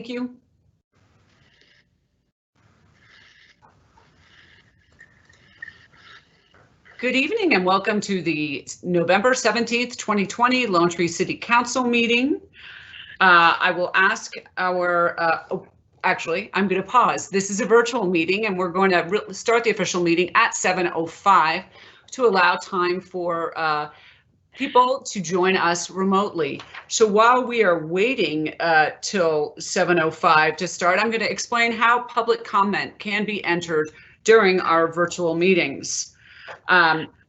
you. Good evening and welcome to the November 17th, 2020 Lone Tree City Council meeting. I will ask our, actually, I'm going to pause. This is a virtual meeting and we're going to start the official meeting at 7:05 to allow time for people to join us remotely. So while we are waiting till 7:05 to start, I'm going to explain how public comment can be entered during our virtual meetings.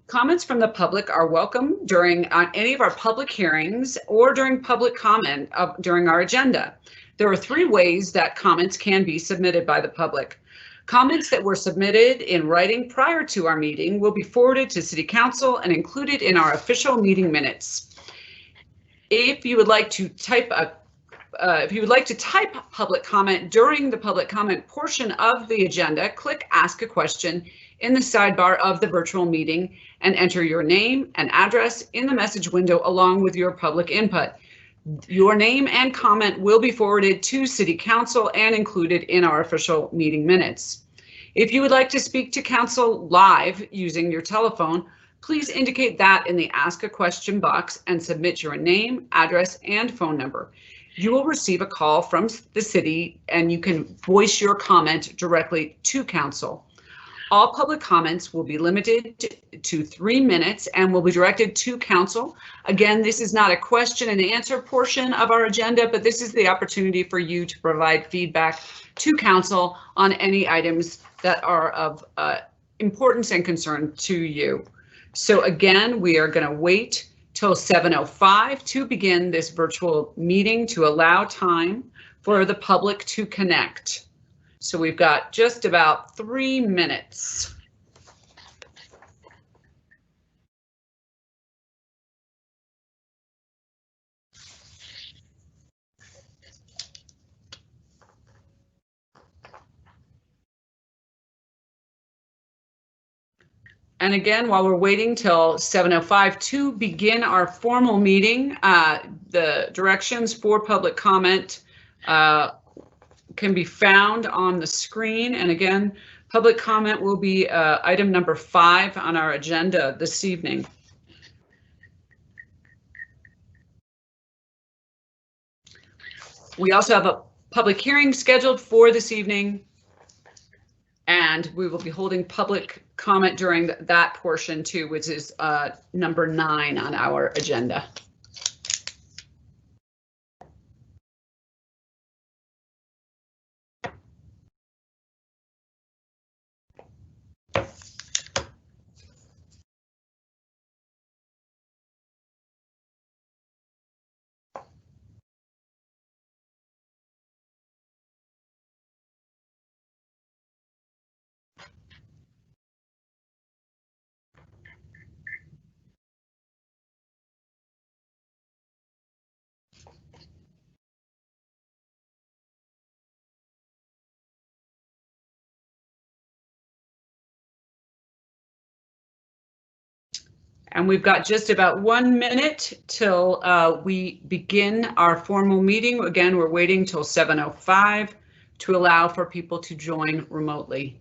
Comments from the public are welcome during any of our public hearings or during public comment during our agenda. There are three ways that comments can be submitted by the public. Comments that were submitted in writing prior to our meeting will be forwarded to City Council and included in our official meeting minutes. If you would like to type public comment during the public comment portion of the agenda, click Ask a Question in the sidebar of the virtual meeting and enter your name and address in the message window along with your public input. Your name and comment will be forwarded to City Council and included in our official meeting minutes. If you would like to speak to Council live using your telephone, please indicate that in the Ask a Question box and submit your name, address, and phone number. You will receive a call from the city and you can voice your comment directly to Council. All public comments will be limited to 3 minutes and will be directed to Council. Again, this is not a question and answer portion of our agenda, but this is the opportunity for you to provide feedback to Council on any items that are of importance and concern to you. So again, we are going to wait till 7:05 to begin this virtual meeting to allow time for the public to connect. So we've got just about 3 minutes. And again, while we're waiting till 7:05 to begin our formal meeting, the directions for public comment can be found on the screen. And again, public comment will be item number 5 on our agenda this evening. We also have a public hearing scheduled for this evening, and we will be holding public comment during that portion too, which is number 9 on our agenda. And we've got just about 1 minute till we begin our formal meeting. Again, we're waiting till 7:05 to allow for people to join remotely.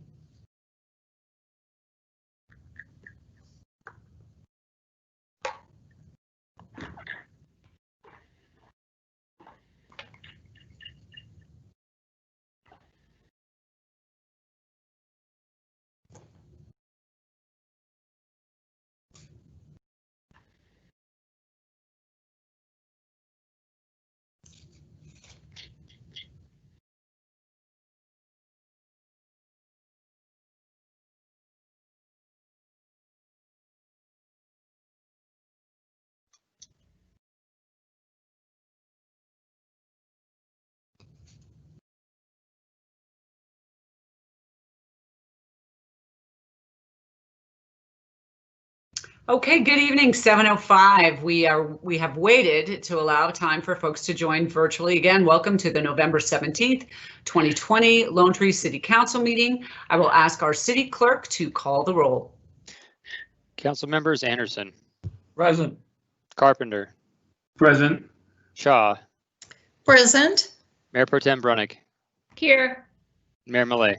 Okay, good evening, 7:05. We have waited to allow time for folks to join virtually. Again, welcome to the November 17th, 2020 Lone Tree City Council meeting. I will ask our city clerk to call the roll. Council members: Anderson. Present. Carpenter. Present. Shaw. Present. Mayor Pro Tem Brunick, Here. Mayor Millet.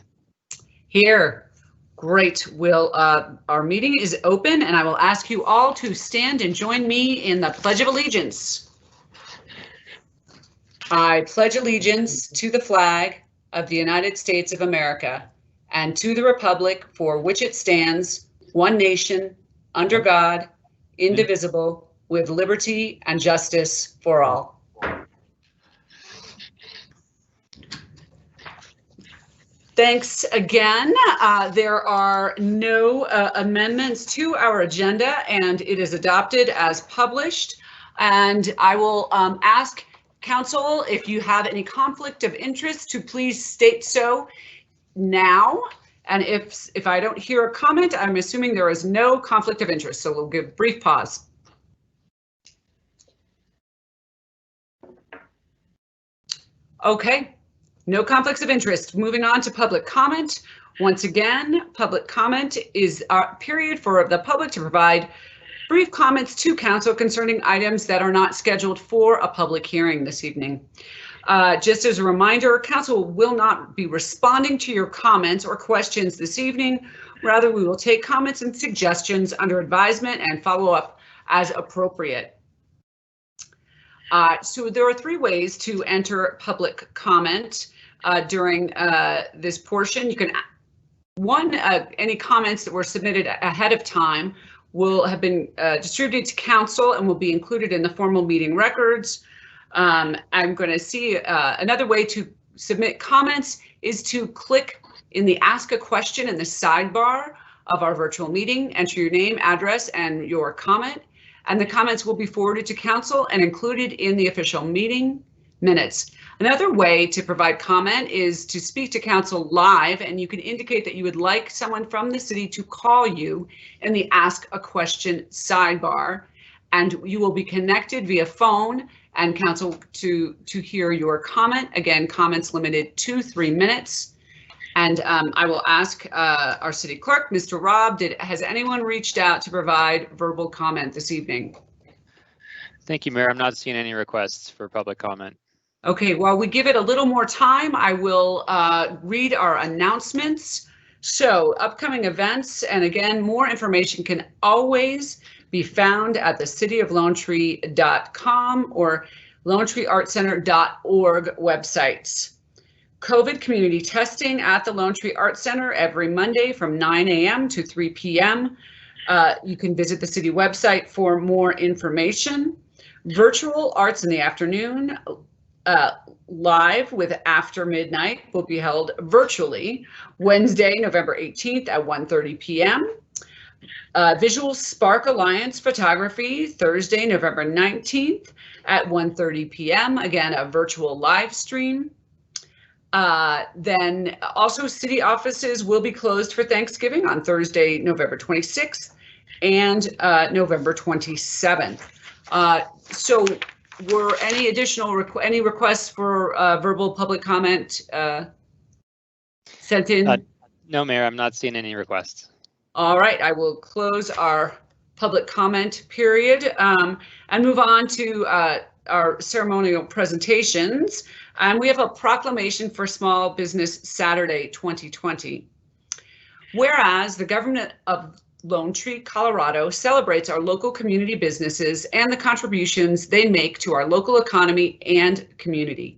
Here. Great. Our meeting is open, and I will ask you all to stand and join me in the Pledge of Allegiance. I pledge allegiance to the flag of the United States of America and to the republic for which it stands, one nation, under God, indivisible, with liberty and justice for all. Thanks again. There are no amendments to our agenda, and it is adopted as published. And I will ask Council if you have any conflict of interest to please state so now. And if I don't hear a comment, I'm assuming there is no conflict of interest. So we'll give a brief pause. Okay. No conflicts of interest. Moving on to public comment. Once again, public comment is a period for the public to provide brief comments to council concerning items that are not scheduled for a public hearing this evening. Just as a reminder, council will not be responding to your comments or questions this evening. Rather, we will take comments and suggestions under advisement and follow up as appropriate. So there are three ways to enter public comment during this portion. You can, any comments that were submitted ahead of time will have been distributed to council and will be included in the formal meeting records. I'm going to see another way to submit comments is to click in the Ask a Question in the sidebar of our virtual meeting, enter your name, address, and your comment, and the comments will be forwarded to council and included in the official meeting minutes. Another way to provide comment is to speak to council live, and you can indicate that you would like someone from the city to call you in the Ask a Question sidebar, and you will be connected via phone and council to hear your comment. Again, comments limited to 3 minutes. And I will ask our city clerk, Mr. Robb, has anyone reached out to provide verbal comment this evening? Thank you, Mayor. I'm not seeing any requests for public comment. Okay, while we give it a little more time, I will read our announcements. So upcoming events, and again, more information can always be found at the cityoflonetree.com or lonetreeartcenter.org websites. COVID community testing at the Lone Tree Art Center every Monday from 9 a.m. to 3 p.m. You can visit the city website for more information. Virtual arts in the afternoon, live with After Midnight will be held virtually Wednesday, November 18th at 1:30 p.m. Visual Spark Alliance Photography Thursday, November 19th at 1:30 p.m. Again, a virtual live stream. Then also city offices will be closed for Thanksgiving on Thursday, November 26th and November 27th. So were any additional any requests for verbal public comment sent in? No, Mayor, I'm not seeing any requests. All right, I will close our public comment period and move on to our ceremonial presentations. And we have a proclamation for Small Business Saturday 2020. Whereas the government of Lone Tree, Colorado celebrates our local community businesses and the contributions they make to our local economy and community.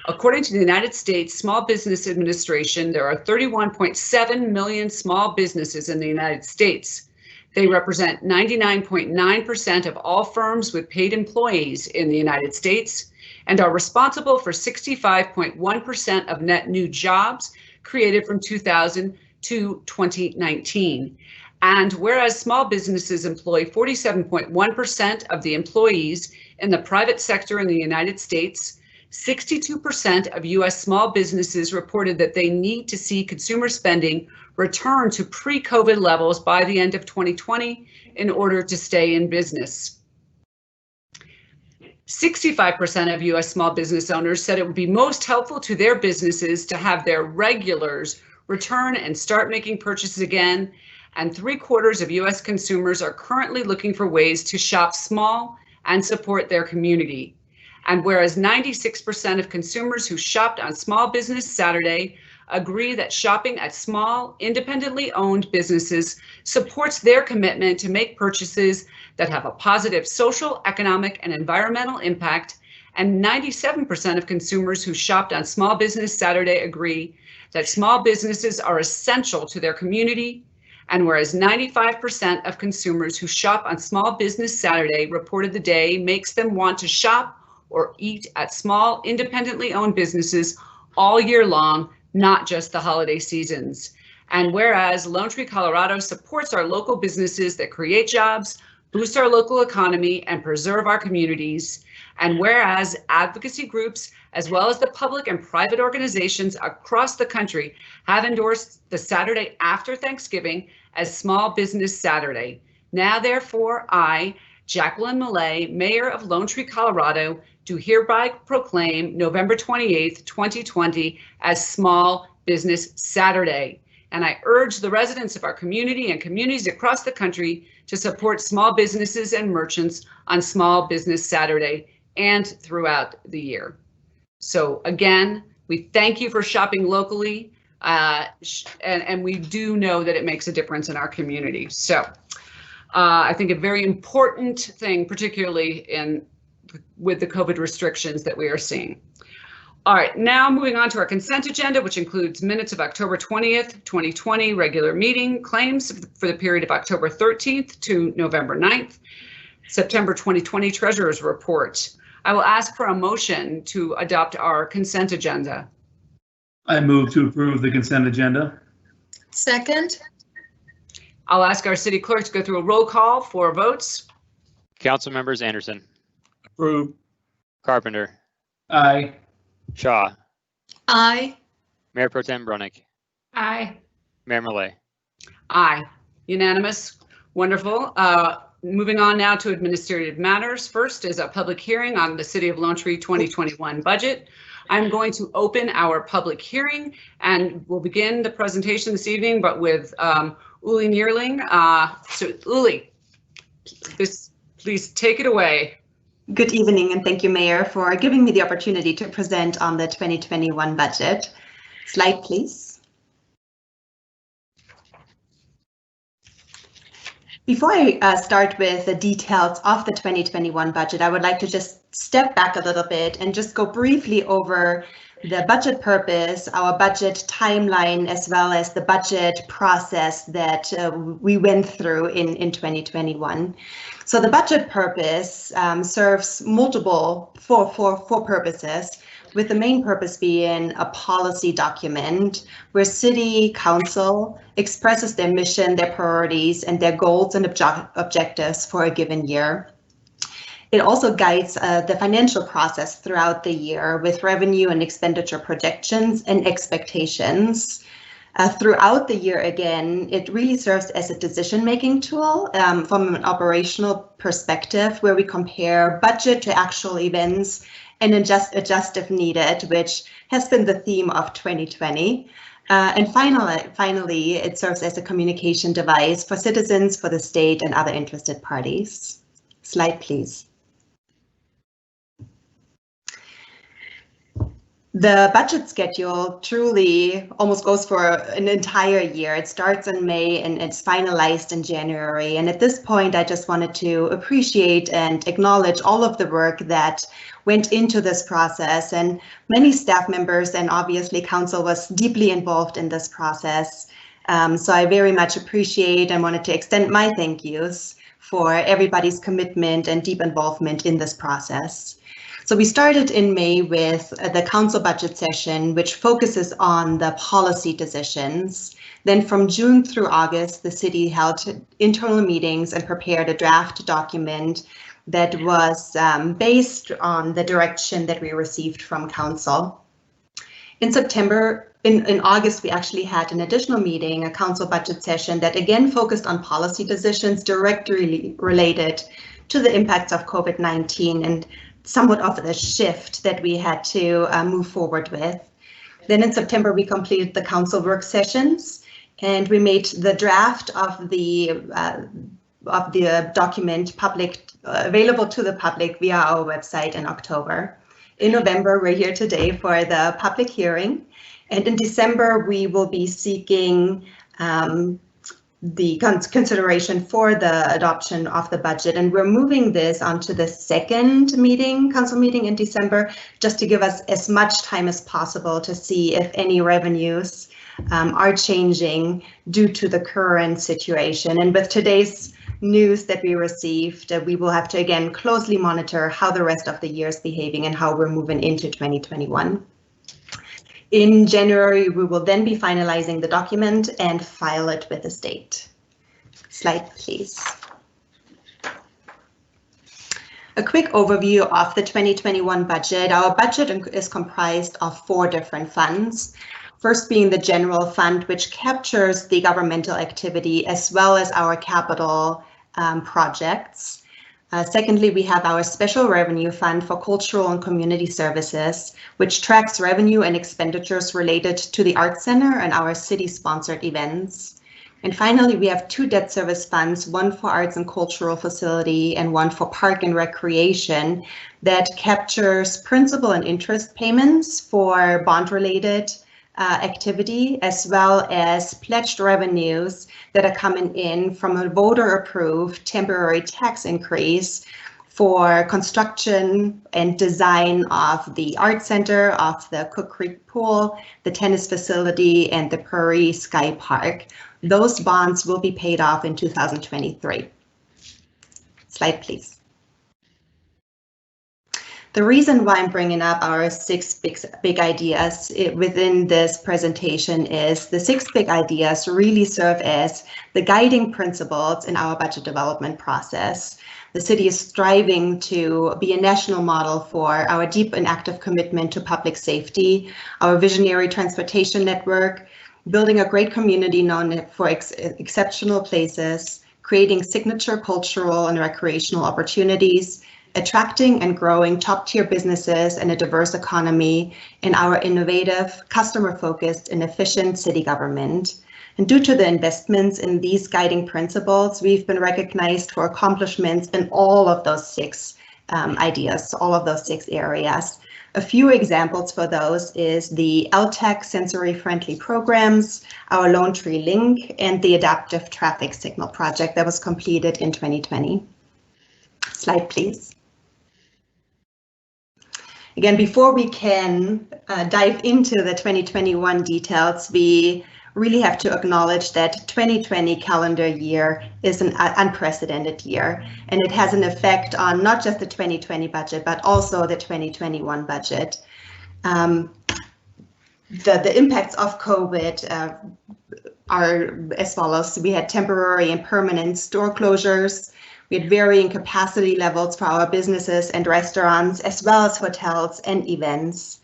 According to the United States Small Business Administration, there are 31.7 million small businesses in the United States. They represent 99.9% of all firms with paid employees in the United States and are responsible for 65.1% of net new jobs created from 2000 to 2019. And whereas small businesses employ 47.1% of the employees in the private sector in the United States, 62% of U.S. small businesses reported that they need to see consumer spending return to pre-COVID levels by the end of 2020 in order to stay in business. 65% of U.S. small business owners said it would be most helpful to their businesses to have their regulars return and start making purchases again. And 3/4 of U.S. consumers are currently looking for ways to shop small and support their community. And whereas 96% of consumers who shopped on Small Business Saturday agree that shopping at small, independently owned businesses supports their commitment to make purchases that have a positive social, economic, and environmental impact, and 97% of consumers who shopped on Small Business Saturday agree that small businesses are essential to their community. And whereas 95% of consumers who shop on Small Business Saturday reported the day makes them want to shop or eat at small, independently owned businesses all year long, not just the holiday seasons. And whereas Lone Tree Colorado supports our local businesses that create jobs, boost our local economy, and preserve our communities. And whereas advocacy groups, as well as the public and private organizations across the country, have endorsed the Saturday after Thanksgiving as Small Business Saturday. Now, therefore, I, Jacqueline Millay, Mayor of Lone Tree, Colorado, do hereby proclaim November 28th, 2020 as Small Business Saturday. And I urge the residents of our community and communities across the country to support small businesses and merchants on Small Business Saturday and throughout the year. So again, we thank you for shopping locally, and we do know that it makes a difference in our community. So I think a very important thing, particularly with the COVID restrictions that we are seeing. All right, now moving on to our consent agenda, which includes minutes of October 20th, 2020, regular meeting, claims for the period of October 13th to November 9th, September 2020 treasurer's report. I will ask for a motion to adopt our consent agenda. I move to approve the consent agenda. Second. I'll ask our city clerk to go through a roll call for votes. Council members Anderson, Approve. Carpenter, Aye. Shaw, Aye. Mayor Pro Tem Brunick, Aye. Mayor Millay. Aye. Unanimous. Wonderful. Moving on now to administrative matters. First is a public hearing on the City of Lone Tree 2021 budget. I'm going to open our public hearing and we'll begin the presentation this evening, but with Uli Neerling. So Uli, please take it away. Good evening, and thank you, Mayor, for giving me the opportunity to present on the 2021 budget. Slide, please. Before I start with the details of the 2021 budget, I would like to just step back a little bit and just go briefly over the budget purpose, our budget timeline, as well as the budget process that we went through in 2021. So the budget purpose serves four purposes, with the main purpose being a policy document where City Council expresses their mission, their priorities, and their goals and objectives for a given year. It also guides the financial process throughout the year with revenue and expenditure projections and expectations. Throughout the year, again, it really serves as a decision-making tool from an operational perspective, where we compare budget to actual events and adjust if needed, which has been the theme of 2020. And finally, it serves as a communication device for citizens, for the state, and other interested parties. Slide, please. The budget schedule truly almost goes for an entire year. It starts in May and it's finalized in January. And at this point, I just wanted to appreciate and acknowledge all of the work that went into this process, and many staff members and obviously council was deeply involved in this process. So I very much appreciate and wanted to extend my thank yous for everybody's commitment and deep involvement in this process. So we started in May with the council budget session, which focuses on the policy decisions. Then from June through August, the city held internal meetings and prepared a draft document that was based on the direction that we received from council. In September, in August, we actually had an additional meeting, a council budget session that again focused on policy decisions directly related to the impacts of COVID-19 and somewhat of a shift that we had to move forward with. Then in September, we completed the council work sessions and we made the draft of the document available to the public via our website in October. In November, we're here today for the public hearing, and in December, we will be seeking the consideration for the adoption of the budget, and we're moving this onto the second council meeting in December, just to give us as much time as possible to see if any revenues are changing due to the current situation. And with today's news that we received, we will have to again closely monitor how the rest of the year is behaving and how we're moving into 2021. In January, we will then be finalizing the document and file it with the state. Slide, please. A quick overview of the 2021 budget. Our budget is comprised of 4 different funds. First being the general fund, which captures the governmental activity as well as our capital projects. Secondly, we have our special revenue fund for cultural and community services, which tracks revenue and expenditures related to the Arts Center and our city-sponsored events. And finally, we have 2 debt service funds, one for arts and cultural facility and one for park and recreation, that captures principal and interest payments for bond-related activity, as well as pledged revenues that are coming in from a voter-approved temporary tax increase for construction and design of the Art Center, of the Cook Creek Pool, the tennis facility, and the Prairie Sky Park. Those bonds will be paid off in 2023. Slide, please. The reason why I'm bringing up our 6 big ideas within this presentation is the 6 big ideas really serve as the guiding principles in our budget development process. The city is striving to be a national model for our deep and active commitment to public safety, our visionary transportation network, building a great community known for exceptional places, creating signature cultural and recreational opportunities, attracting and growing top-tier businesses and a diverse economy, in our innovative, customer-focused, and efficient city government. And due to the investments in these guiding principles, we've been recognized for accomplishments in all of those 6 ideas, all of those 6 areas. A few examples for those is the LTAC sensory-friendly programs, our Lone Tree Link, and the adaptive traffic signal project that was completed in 2020. Slide, please. Again, before we can dive into the 2021 details, we really have to acknowledge that 2020 calendar year is an unprecedented year, and it has an effect on not just the 2020 budget, but also the 2021 budget. The impacts of COVID are as follows. We had temporary and permanent store closures. We had varying capacity levels for our businesses and restaurants, as well as hotels and events.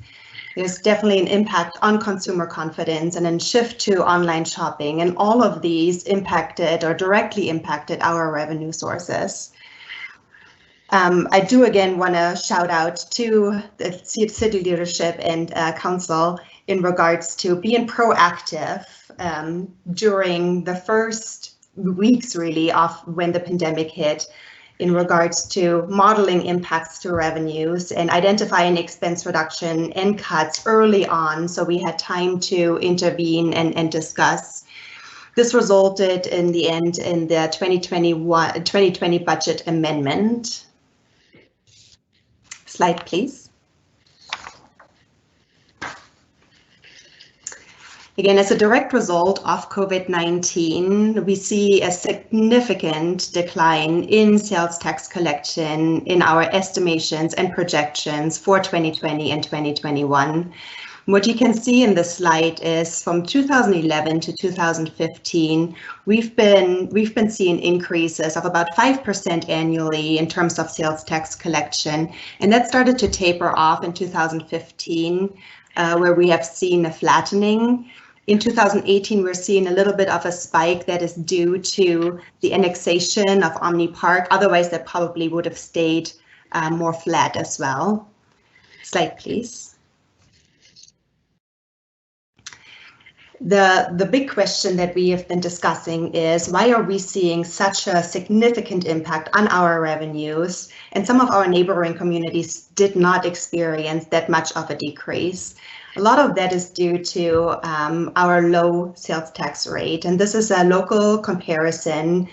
There's definitely an impact on consumer confidence and a shift to online shopping, and all of these impacted or directly impacted our revenue sources. I do again want to shout out to the city leadership and council in regards to being proactive during the first weeks really of when the pandemic hit, in regards to modeling impacts to revenues and identifying expense reduction and cuts early on, so we had time to intervene and discuss. This resulted in the end in the 2020 budget amendment. Slide, please. Again, as a direct result of COVID-19, we see a significant decline in sales tax collection in our estimations and projections for 2020 and 2021. What you can see in this slide is from 2011 to 2015, we've been seeing increases of about 5% annually in terms of sales tax collection, and that started to taper off in 2015, where we have seen a flattening. In 2018, we're seeing a little bit of a spike that is due to the annexation of Omni Park. Otherwise, that probably would have stayed more flat as well. Slide, please. The big question that we have been discussing is, why are we seeing such a significant impact on our revenues? And some of our neighboring communities did not experience that much of a decrease. A lot of that is due to our low sales tax rate. And this is a local comparison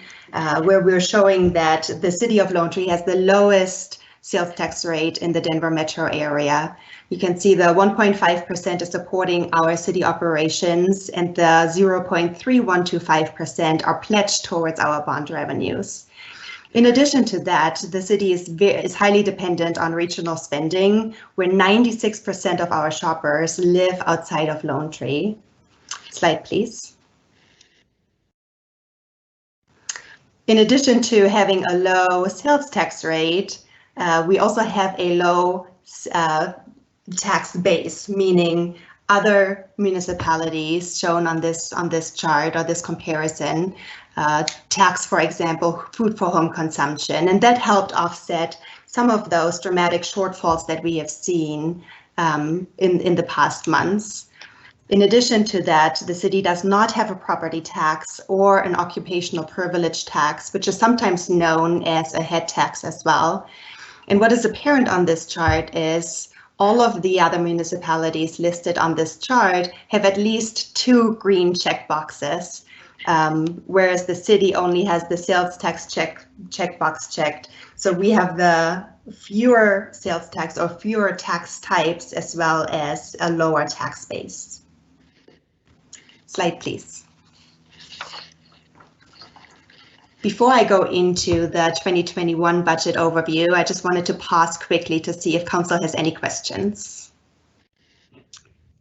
where we're showing that the city of Lone Tree has the lowest sales tax rate in the Denver metro area. You can see the 1.5% is supporting our city operations, and the 0.3125% are pledged towards our bond revenues. In addition to that, the city is highly dependent on regional spending, where 96% of our shoppers live outside of Lone Tree. Slide, please. In addition to having a low sales tax rate, we also have a low tax base, meaning other municipalities shown on this chart or this comparison tax, for example, food for home consumption, and that helped offset some of those dramatic shortfalls that we have seen in the past months. In addition to that, the city does not have a property tax or an occupational privilege tax, which is sometimes known as a head tax as well. And what is apparent on this chart is all of the other municipalities listed on this chart have at least 2 green check boxes, whereas the city only has the sales tax checkbox checked. So we have the fewer sales tax or fewer tax types, as well as a lower tax base. Slide, please. Before I go into the 2021 budget overview, I just wanted to pause quickly to see if council has any questions.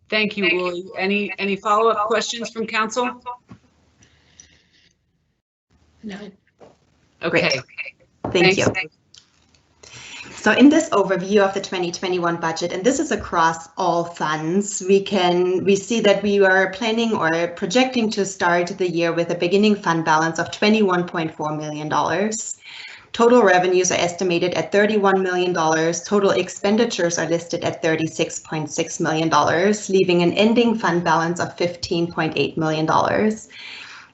Thank you, Uli. Any follow-up questions from council? No. Okay. Thank you. So in this overview of the 2021 budget, and this is across all funds, we see that we are planning or projecting to start the year with a beginning fund balance of $21.4 million. Total revenues are estimated at $31 million. Total expenditures are listed at $36.6 million, leaving an ending fund balance of $15.8 million.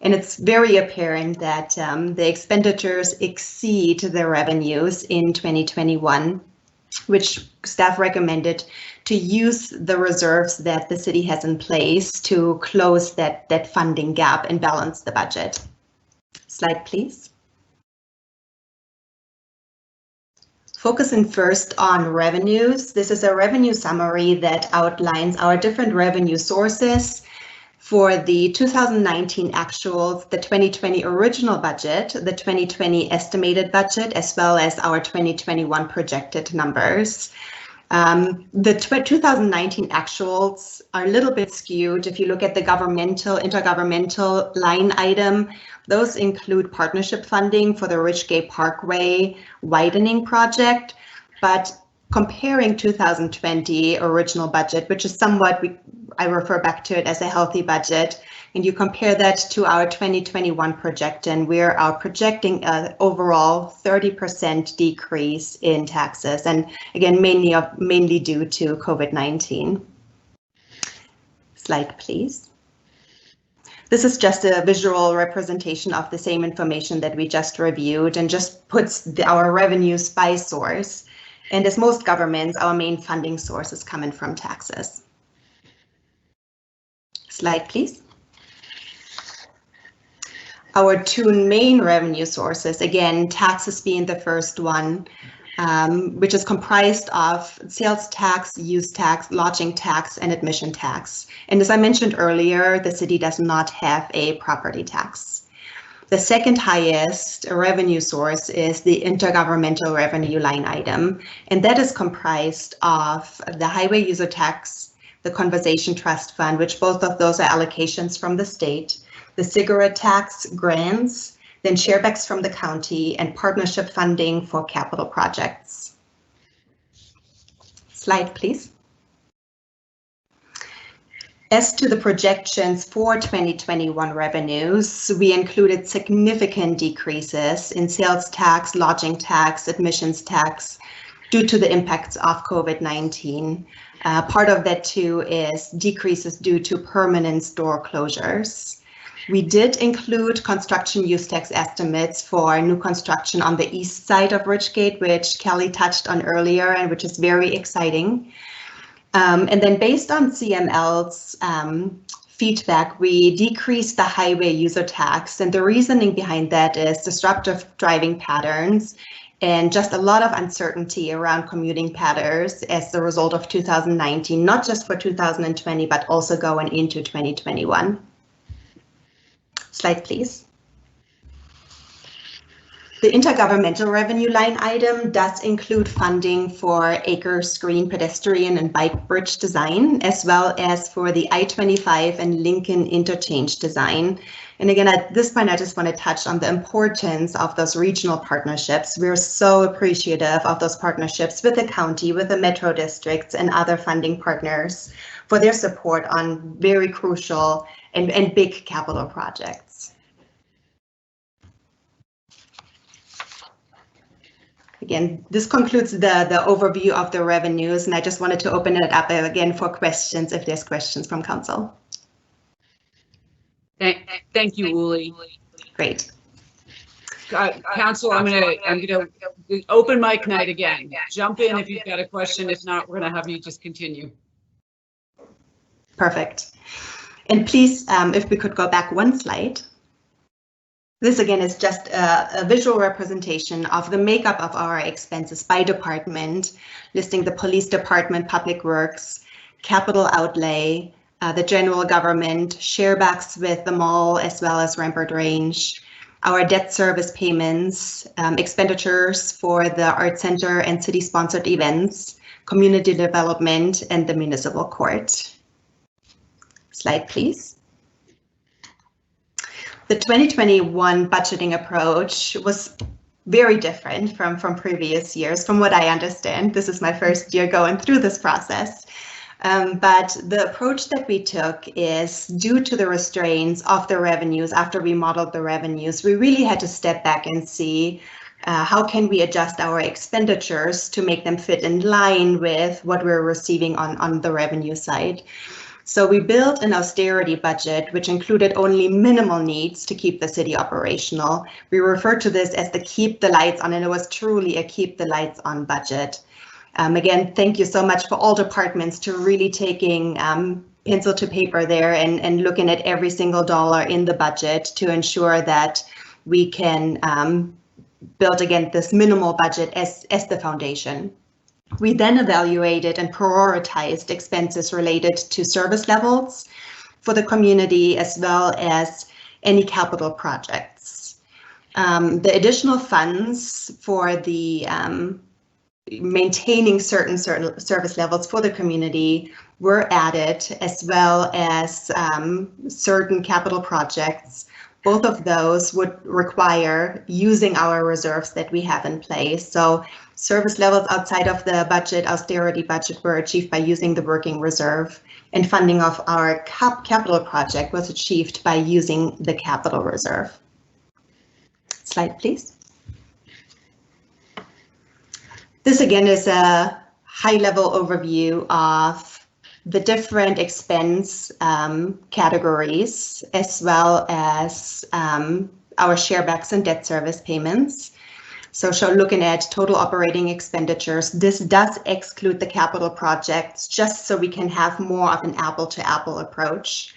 And it's very apparent that the expenditures exceed the revenues in 2021, which staff recommended to use the reserves that the city has in place to close that funding gap and balance the budget. Slide, please. Focusing first on revenues, this is a revenue summary that outlines our different revenue sources for the 2019 actuals, the 2020 original budget, the 2020 estimated budget, as well as our 2021 projected numbers. The 2019 actuals are a little bit skewed. If you look at the intergovernmental line item, those include partnership funding for the Ridgegate Parkway widening project, but comparing 2020 original budget, which is somewhat, I refer back to it as a healthy budget, and you compare that to our 2021 projection, we are projecting an overall 30% decrease in taxes, and again, mainly due to COVID-19. Slide, please. This is just a visual representation of the same information that we just reviewed and just puts our revenues by source. And as most governments, our main funding source is coming from taxes. Slide, please. Our 2 main revenue sources, again, taxes being the first one, which is comprised of sales tax, use tax, lodging tax, and admission tax. And as I mentioned earlier, the city does not have a property tax. The second highest revenue source is the intergovernmental revenue line item, and that is comprised of the highway user tax, the conservation trust fund, which both of those are allocations from the state, the cigarette tax grants, then sharebacks from the county, and partnership funding for capital projects. Slide, please. As to the projections for 2021 revenues, we included significant decreases in sales tax, lodging tax, admissions tax, due to the impacts of COVID-19. Part of that too is decreases due to permanent store closures. We did include construction use tax estimates for new construction on the east side of Ridgegate, which Kelly touched on earlier and which is very exciting. And then based on CML's feedback, we decreased the highway user tax. And the reasoning behind that is disruptive driving patterns and just a lot of uncertainty around commuting patterns as the result of 2019, not just for 2020, but also going into 2021. Slide, please. The intergovernmental revenue line item does include funding for Acres Green pedestrian and bike bridge design, as well as for the I-25 and Lincoln interchange design. And again, at this point, I just want to touch on the importance of those regional partnerships. We're so appreciative of those partnerships with the county, with the metro districts and other funding partners for their support on very crucial and big capital projects. Again, this concludes the overview of the revenues, and I just wanted to open it up again for questions if there's questions from council. Thank you, Uli. Great. Council, I'm gonna open mic night again. Jump in if you've got a question. If not, we're gonna have you just continue. Perfect. And please, if we could go back one slide. This again is just a visual representation of the makeup of our expenses by department, listing the police department, public works, capital outlay, the general government, sharebacks with the mall as well as Rampart Range, our debt service payments, expenditures for the art center and city sponsored events, community development, and the municipal court. Slide, please. The 2021 budgeting approach was very different from previous years, from what I understand. This is my first year going through this process. But the approach that we took is due to the restraints of the revenues. After we modeled the revenues, we really had to step back and see how can we adjust our expenditures to make them fit in line with what we're receiving on the revenue side. So we built an austerity budget, which included only minimal needs to keep the city operational. We refer to this as the keep the lights on, and it was truly a keep the lights on budget. Again, thank you so much for all departments to really taking pencil to paper there and looking at every single dollar in the budget to ensure that we can build again this minimal budget as the foundation. We then evaluated and prioritized expenses related to service levels for the community as well as any capital projects. The additional funds for the maintaining certain service levels for the community were added, as well as certain capital projects. Both of those would require using our reserves that we have in place. So service levels outside of the budget, austerity budget, were achieved by using the working reserve, and funding of our capital project was achieved by using the capital reserve. Slide, please. This again is a high-level overview of the different expense categories, as well as our sharebacks and debt service payments. So looking at total operating expenditures, this does exclude the capital projects, just so we can have more of an apple-to-apple approach.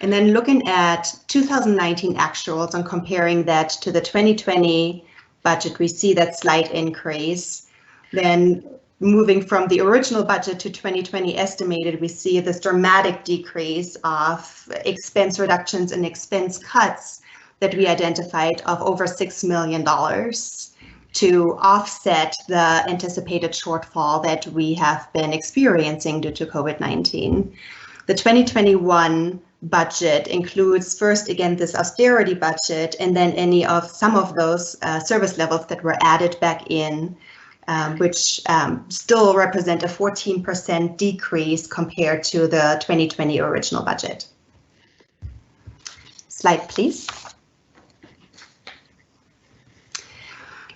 And then looking at 2019 actuals and comparing that to the 2020 budget, we see that slight increase. Then moving from the original budget to 2020 estimated, we see this dramatic decrease of expense reductions and expense cuts that we identified of over $6 million to offset the anticipated shortfall that we have been experiencing due to COVID-19. The 2021 budget includes first, again, this austerity budget, and then some of those service levels that were added back in, which still represent a 14% decrease compared to the 2020 original budget. Slide, please.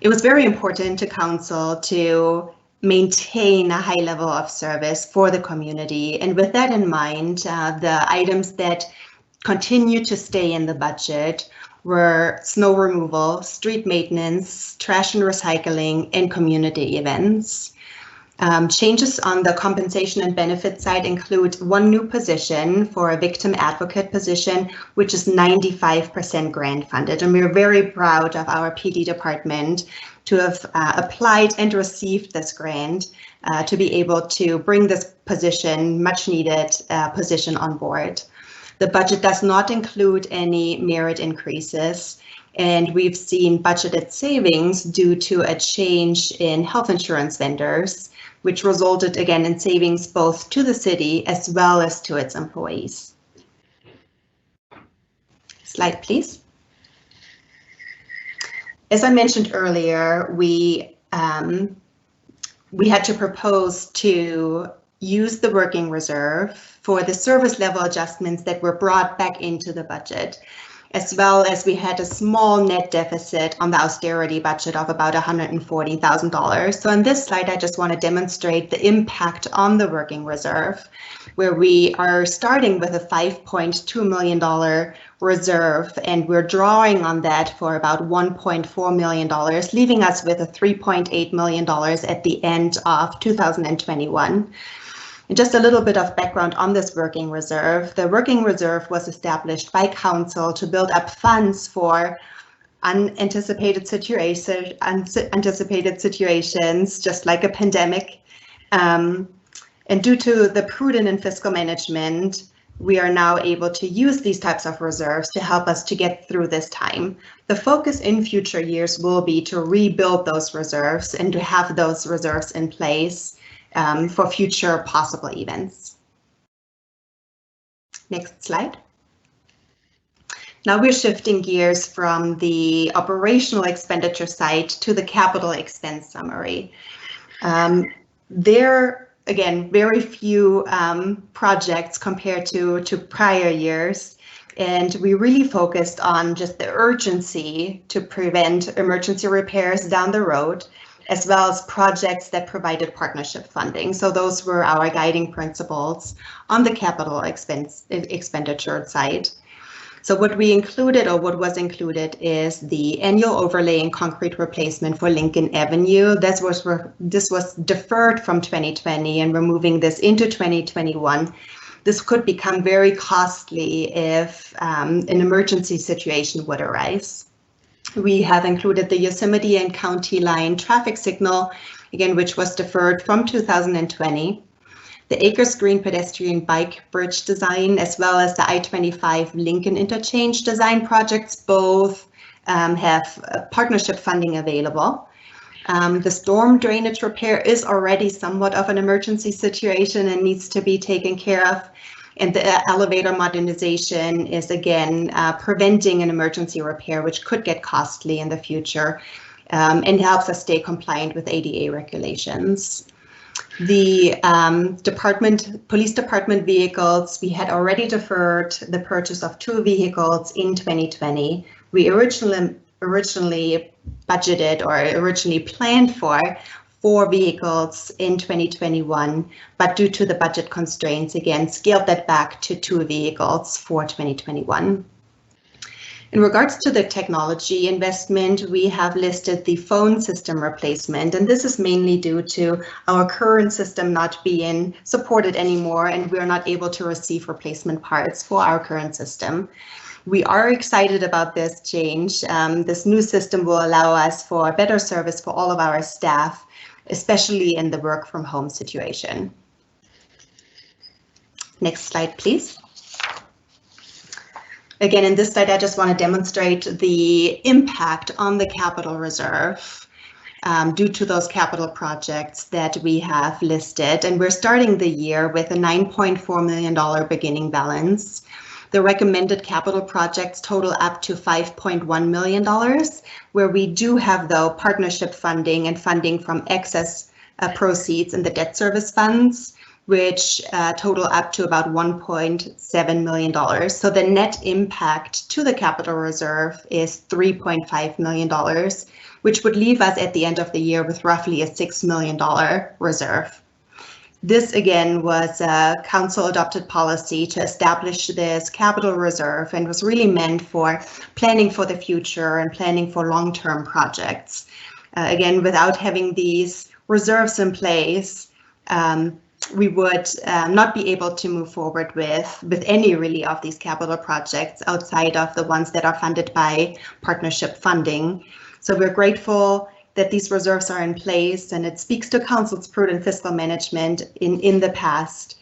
It was very important to council to maintain a high level of service for the community. And with that in mind, the items that continue to stay in the budget were snow removal, street maintenance, trash and recycling, and community events. Changes on the compensation and benefit side include one new position for a victim advocate position, which is 95% grant funded. And we're very proud of our PD department to have applied and received this grant to be able to bring this position, much needed position on board. The budget does not include any merit increases, and we've seen budgeted savings due to a change in health insurance vendors, which resulted again in savings both to the city as well as to its employees. Slide, please. As I mentioned earlier, we had to propose to use the working reserve for the service level adjustments that were brought back into the budget, as well as we had a small net deficit on the austerity budget of about $140,000. So in this slide, I just want to demonstrate the impact on the working reserve, where we are starting with a $5.2 million reserve, and we're drawing on that for about $1.4 million, leaving us with a $3.8 million at the end of 2021. And just a little bit of background on this working reserve. The working reserve was established by council to build up funds for unanticipated situations, just like a pandemic. And due to the prudent and fiscal management, we are now able to use these types of reserves to help us to get through this time. The focus in future years will be to rebuild those reserves and to have those reserves in place for future possible events. Next slide. Now we're shifting gears from the operational expenditure side to the capital expense summary. There, again, very few projects compared to prior years, and we really focused on just the urgency to prevent emergency repairs down the road, as well as projects that provided partnership funding. So those were our guiding principles on the capital expenditure side. So what we included, or what was included, is the annual overlay and concrete replacement for Lincoln Avenue. This was deferred from 2020, and we're moving this into 2021. This could become very costly if an emergency situation would arise. We have included the Yosemite and County Line traffic signal, again, which was deferred from 2020. The Acres Green pedestrian bike bridge design, as well as the I-25 Lincoln interchange design projects, both have partnership funding available. The storm drainage repair is already somewhat of an emergency situation and needs to be taken care of. And the elevator modernization is, again, preventing an emergency repair, which could get costly in the future, and helps us stay compliant with ADA regulations. The police department vehicles, we had already deferred the purchase of 2 vehicles in 2020. We originally budgeted or originally planned for 4 vehicles in 2021, but due to the budget constraints, again, scaled that back to 2 vehicles for 2021. In regards to the technology investment, we have listed the phone system replacement, and this is mainly due to our current system not being supported anymore, and we're not able to receive replacement parts for our current system. We are excited about this change. This new system will allow us for better service for all of our staff, especially in the work from home situation. Next slide, please. Again, in this slide, I just want to demonstrate the impact on the capital reserve due to those capital projects that we have listed. And we're starting the year with a $9.4 million beginning balance. The recommended capital projects total up to $5.1 million, where we do have, though, partnership funding and funding from excess proceeds in the debt service funds. which total up to about $1.7 million. So the net impact to the capital reserve is $3.5 million, which would leave us at the end of the year with roughly a $6 million reserve. This, again, was a council-adopted policy to establish this capital reserve and was really meant for planning for the future and planning for long-term projects. Again, without having these reserves in place, we would not be able to move forward with any really of these capital projects outside of the ones that are funded by partnership funding. So we're grateful that these reserves are in place, and it speaks to Council's prudent fiscal management in the past.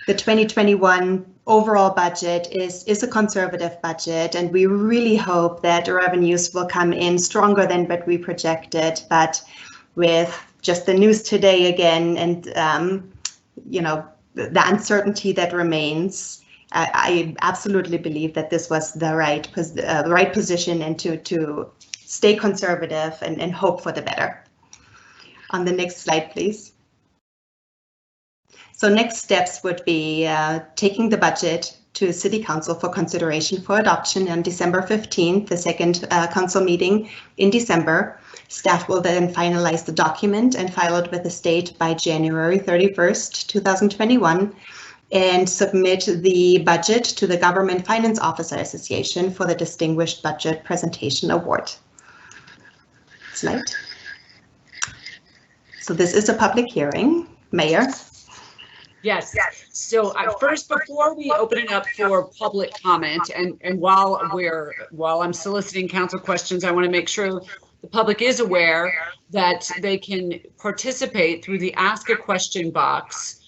The 2021 overall budget is a conservative budget, and we really hope that revenues will come in stronger than what we projected. But with just the news today again, and you know, the uncertainty that remains, I absolutely believe that this was the right position, and to stay conservative and hope for the better. On the next slide, please. So next steps would be taking the budget to City Council for consideration for adoption on December 15th, the second council meeting in December. Staff will then finalize the document and file it with the state by January 31st, 2021, and submit the budget to the Government Finance Officer Association for the Distinguished Budget Presentation Award. Slide. So this is a public hearing. Mayor? Yes. So first, before we open it up for public comment, and while I'm soliciting council questions, I want to make sure the public is aware that they can participate through the Ask a Question box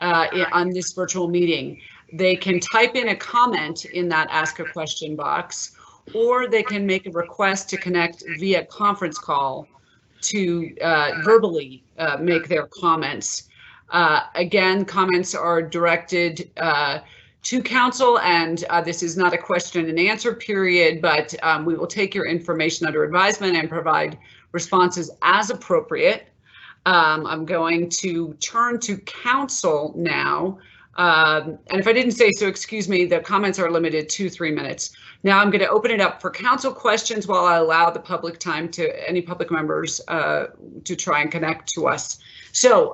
on this virtual meeting. They can type in a comment in that Ask a Question box, or they can make a request to connect via conference call to verbally make their comments. Again, comments are directed to council, and this is not a question and answer period, but we will take your information under advisement and provide responses as appropriate. I'm going to turn to council now. And if I didn't say so, excuse me, the comments are limited to 3 minutes. Now I'm going to open it up for council questions while I allow the public time to any public members to try and connect to us. So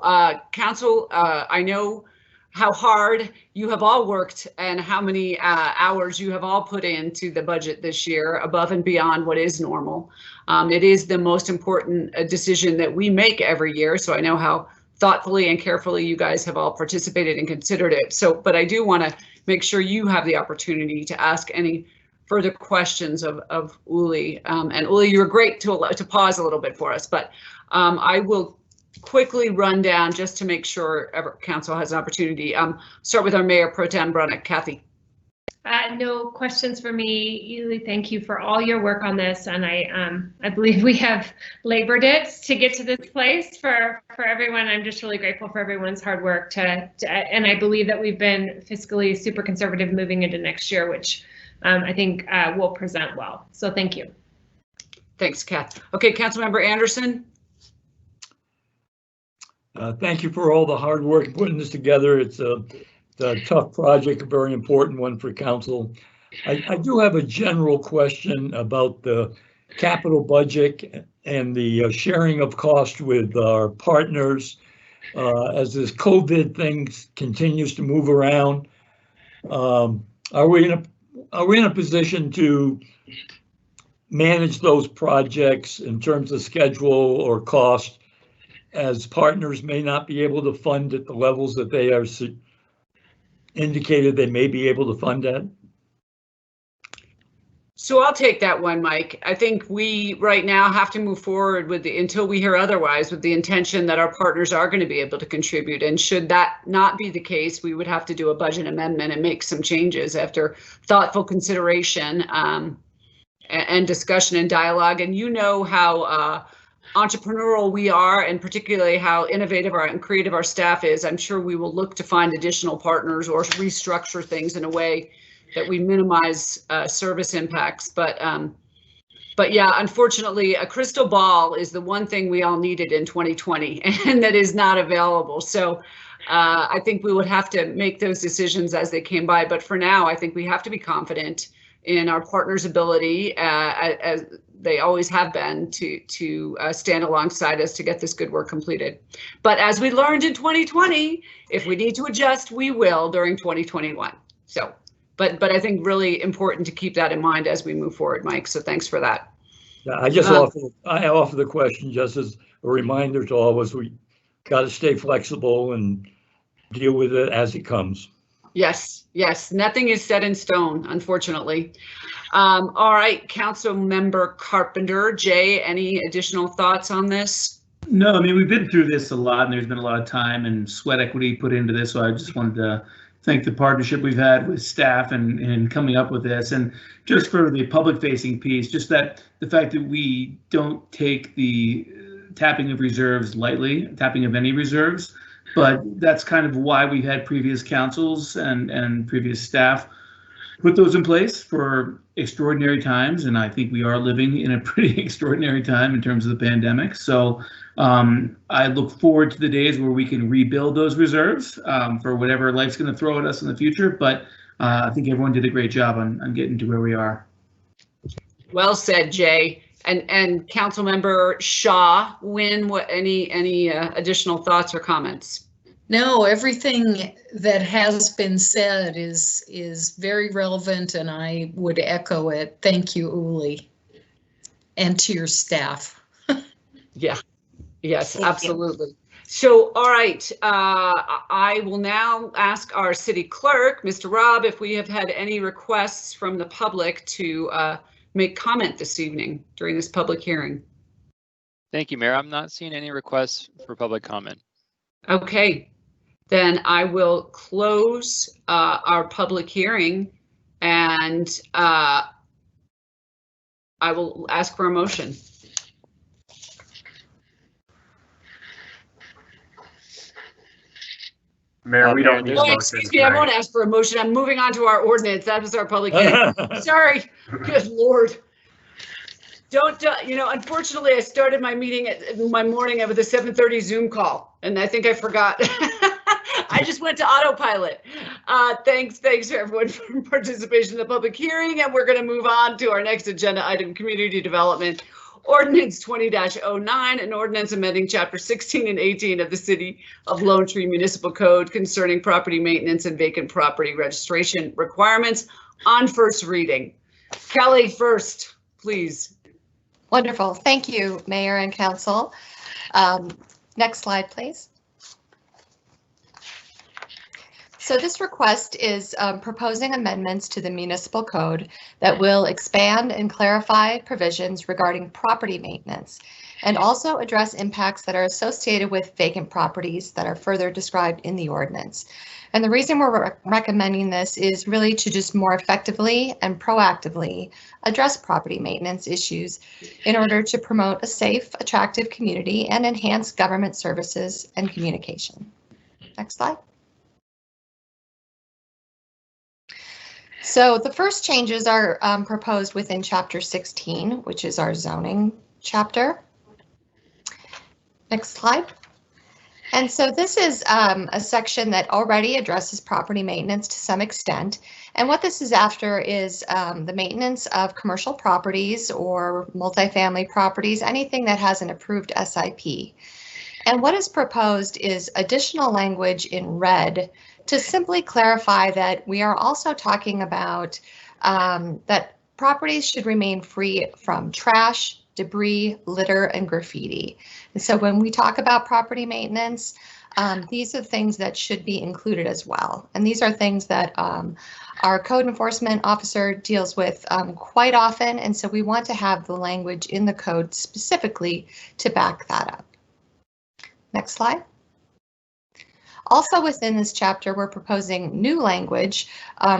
council, I know how hard you have all worked and how many hours you have all put into the budget this year, above and beyond what is normal. It is the most important decision that we make every year, so I know how thoughtfully and carefully you guys have all participated and considered it. So, but I do want to make sure you have the opportunity to ask any further questions of Uli. And Uli, you were great to pause a little bit for us, but I will quickly run down just to make sure council has an opportunity. Start with our Mayor Pro Tem Brunick. Kathy. No questions for me. Uli, thank you for all your work on this, and I believe we have labored it to get to this place for everyone. I'm just really grateful for everyone's hard work and I believe that we've been fiscally super conservative moving into next year, which I think will present well. So thank you. Thanks, Kath. Okay, Councilmember Anderson. Thank you for all the hard work putting this together. It's a tough project, a very important one for council. I do have a general question about the capital budget and the sharing of cost with our partners as this COVID thing continues to move around. Are we in a position to manage those projects in terms of schedule or cost, as partners may not be able to fund at the levels that they are indicated they may be able to fund at? So I'll take that one, Mike. I think we right now have to move forward with until we hear otherwise, with the intention that our partners are going to be able to contribute. And should that not be the case, we would have to do a budget amendment and make some changes after thoughtful consideration and discussion and dialogue. And you know how entrepreneurial we are, and particularly how innovative and creative our staff is. I'm sure we will look to find additional partners or restructure things in a way that we minimize service impacts. But yeah, unfortunately, a crystal ball is the one thing we all needed in 2020, and that is not available. So I think we would have to make those decisions as they came by. But for now, I think we have to be confident in our partners' ability, as they always have been, to stand alongside us to get this good work completed. But as we learned in 2020, if we need to adjust, we will during 2021. So, but I think really important to keep that in mind as we move forward, Mike. So thanks for that. Yeah, I offer the question just as a reminder to all of us. We got to stay flexible and deal with it as it comes. Yes, yes, nothing is set in stone, unfortunately. All right, Council Member Carpenter. Jay, any additional thoughts on this? No, I mean, we've been through this a lot, and there's been a lot of time and sweat equity put into this. So I just wanted to thank the partnership we've had with staff and coming up with this. And just for the public facing piece, just that the fact that we don't take the tapping of reserves lightly, tapping of any reserves, but that's kind of why we've had previous councils and previous staff put those in place for extraordinary times. And I think we are living in a pretty extraordinary time in terms of the pandemic. So I look forward to the days where we can rebuild those reserves for whatever life's going to throw at us in the future. But I think everyone did a great job on getting to where we are. Well said, Jay. And Councilmember Shaw, Wynn, any additional thoughts or comments? No, everything that has been said is very relevant, and I would echo it. Thank you, Uli, and to your staff. Yeah, yes, absolutely. So, all right, I will now ask our city clerk, Mr. Robb, if we have had any requests from the public to make comment this evening during this public hearing. Thank you, Mayor. I'm not seeing any requests for public comment. Okay, then I will close our public hearing, and I will ask for a motion. Mayor, we don't need a motion. Excuse me, I won't ask for a motion. I'm moving on to our ordinance. That was our public hearing. Sorry. Good Lord. Don't, you know, unfortunately, I started my meeting my morning with a 7:30 Zoom call, and I think I forgot. I just went to autopilot. Thanks everyone for participation in the public hearing, and we're going to move on to our next agenda item, community development. Ordinance 20-09, an ordinance amending Chapter 16 and 18 of the City of Lone Tree Municipal Code concerning property maintenance and vacant property registration requirements on first reading. Kelly, first, please. Wonderful. Thank you, Mayor and Council. Next slide, please. So this request is proposing amendments to the municipal code that will expand and clarify provisions regarding property maintenance and also address impacts that are associated with vacant properties that are further described in the ordinance. And the reason we're recommending this is really to just more effectively and proactively address property maintenance issues in order to promote a safe, attractive community and enhance government services and communication. Next slide. So the first changes are proposed within Chapter 16, which is our zoning chapter. Next slide. And so this is a section that already addresses property maintenance to some extent. And what this is after is the maintenance of commercial properties or multifamily properties, anything that has an approved SIP. And what is proposed is additional language in red to simply clarify that we are also talking about that properties should remain free from trash, debris, litter, and graffiti. And so when we talk about property maintenance, these are things that should be included as well. And these are things that our code enforcement officer deals with quite often. And so we want to have the language in the code specifically to back that up. Next slide. Also within this chapter, we're proposing new language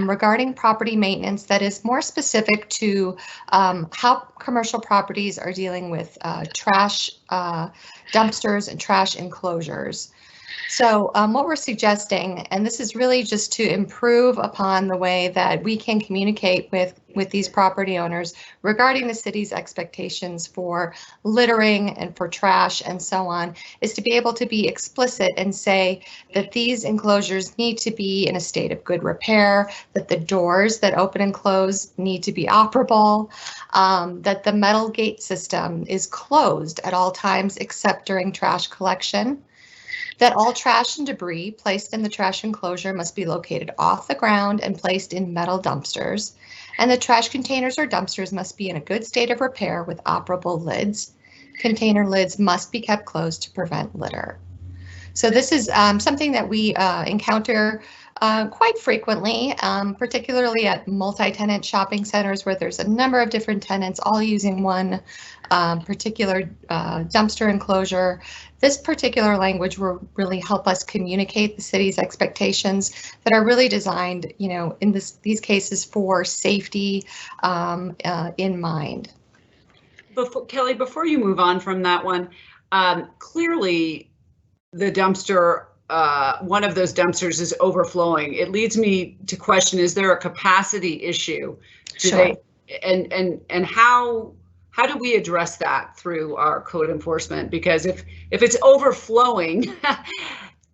regarding property maintenance that is more specific to how commercial properties are dealing with trash dumpsters and trash enclosures. So what we're suggesting, and this is really just to improve upon the way that we can communicate with these property owners regarding the city's expectations for littering and for trash and so on, is to be able to be explicit and say that these enclosures need to be in a state of good repair, that the doors that open and close need to be operable, that the metal gate system is closed at all times except during trash collection, that all trash and debris placed in the trash enclosure must be located off the ground and placed in metal dumpsters, and the trash containers or dumpsters must be in a good state of repair with operable lids. Container lids must be kept closed to prevent litter. So this is something that we encounter quite frequently, particularly at multi-tenant shopping centers where there's a number of different tenants all using one particular dumpster enclosure. This particular language will really help us communicate the city's expectations that are really designed, you know, in these cases for safety in mind. Kelly, before you move on from that one, clearly the dumpster, one of those dumpsters is overflowing. It leads me to question, is there a capacity issue? Sure. And how do we address that through our code enforcement? Because if it's overflowing,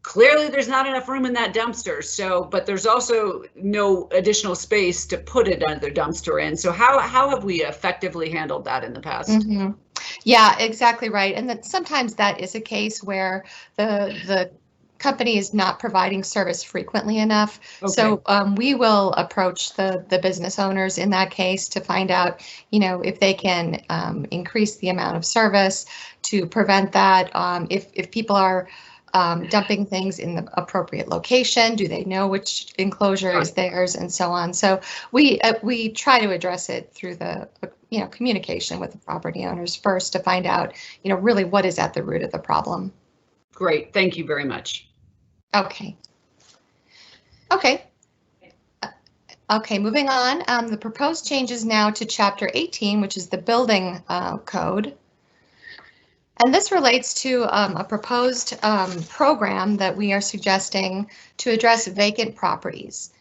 clearly there's not enough room in that dumpster. So, but there's also no additional space to put another dumpster in. So how have we effectively handled that in the past? Mm-hmm. Yeah, exactly right. And that sometimes that is a case where the company is not providing service frequently enough. Okay. So we will approach the business owners in that case to find out, you know, if they can increase the amount of service to prevent that. If people are dumping things in the appropriate location, do they know which enclosure is theirs, and so on. So we try to address it through the communication with the property owners first to find out, you know, really what is at the root of the problem. Great, thank you very much. Okay. Moving on. The proposed changes now to Chapter 18, which is the building code. And this relates to a proposed program that we are suggesting to address vacant properties.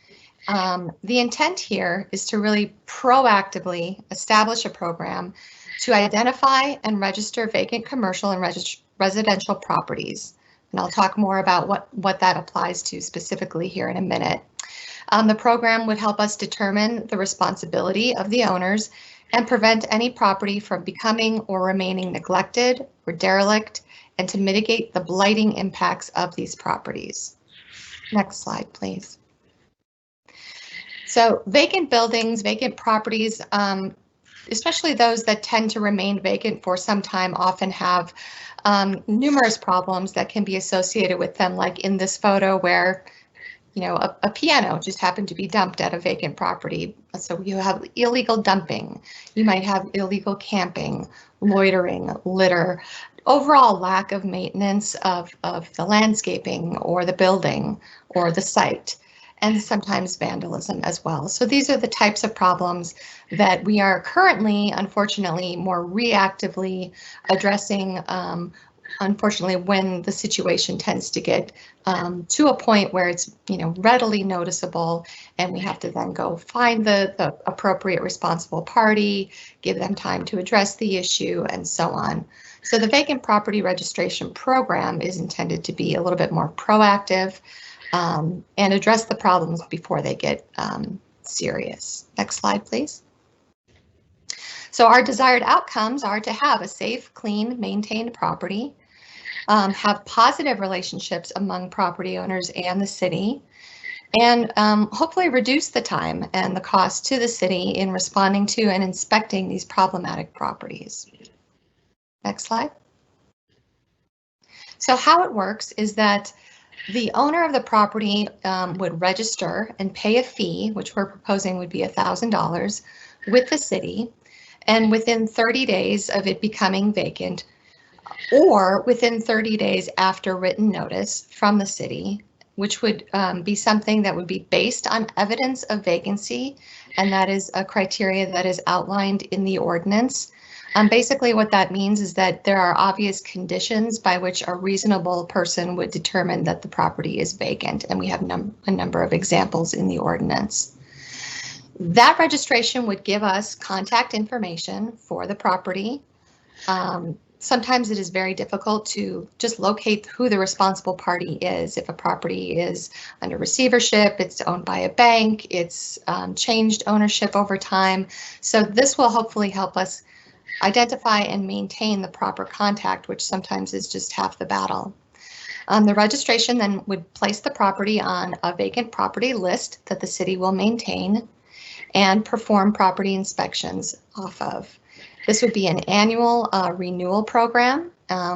The intent here is to really proactively establish a program to identify and register vacant commercial and residential properties. And I'll talk more about what that applies to specifically here in a minute. The program would help us determine the responsibility of the owners and prevent any property from becoming or remaining neglected or derelict, and to mitigate the blighting impacts of these properties. Next slide, please. So vacant buildings, vacant properties, especially those that tend to remain vacant for some time, often have numerous problems that can be associated with them, like in this photo where, you know, a piano just happened to be dumped at a vacant property. So you have illegal dumping, you might have illegal camping, loitering, litter, overall lack of maintenance of the landscaping or the building or the site, and sometimes vandalism as well. So these are the types of problems that we are currently, unfortunately, more reactively addressing, unfortunately, when the situation tends to get to a point where it's, you know, readily noticeable, and we have to then go find the appropriate responsible party, give them time to address the issue, and so on. So the vacant property registration program is intended to be a little bit more proactive and address the problems before they get serious. Next slide, please. So our desired outcomes are to have a safe, clean, maintained property, have positive relationships among property owners and the city, and hopefully reduce the time and the cost to the city in responding to and inspecting these problematic properties. Next slide. So how it works is that the owner of the property would register and pay a fee, which we're proposing would be $1,000, with the city, and within 30 days of it becoming vacant, or within 30 days after written notice from the city, which would be something that would be based on evidence of vacancy, and that is a criteria that is outlined in the ordinance. Basically what that means is that there are obvious conditions by which a reasonable person would determine that the property is vacant, and we have a number of examples in the ordinance. That registration would give us contact information for the property. Sometimes it is very difficult to just locate who the responsible party is. If a property is under receivership, it's owned by a bank, it's changed ownership over time. So this will hopefully help us identify and maintain the proper contact, which sometimes is just half the battle. The registration then would place the property on a vacant property list that the city will maintain and perform property inspections off of. This would be an annual renewal program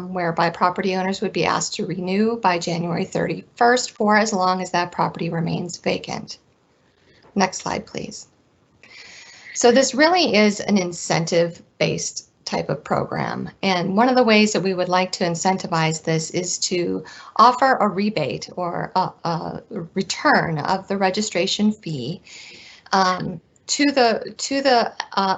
whereby property owners would be asked to renew by January 31st for as long as that property remains vacant. Next slide, please. So this really is an incentive-based type of program. And one of the ways that we would like to incentivize this is to offer a rebate or a return of the registration fee to the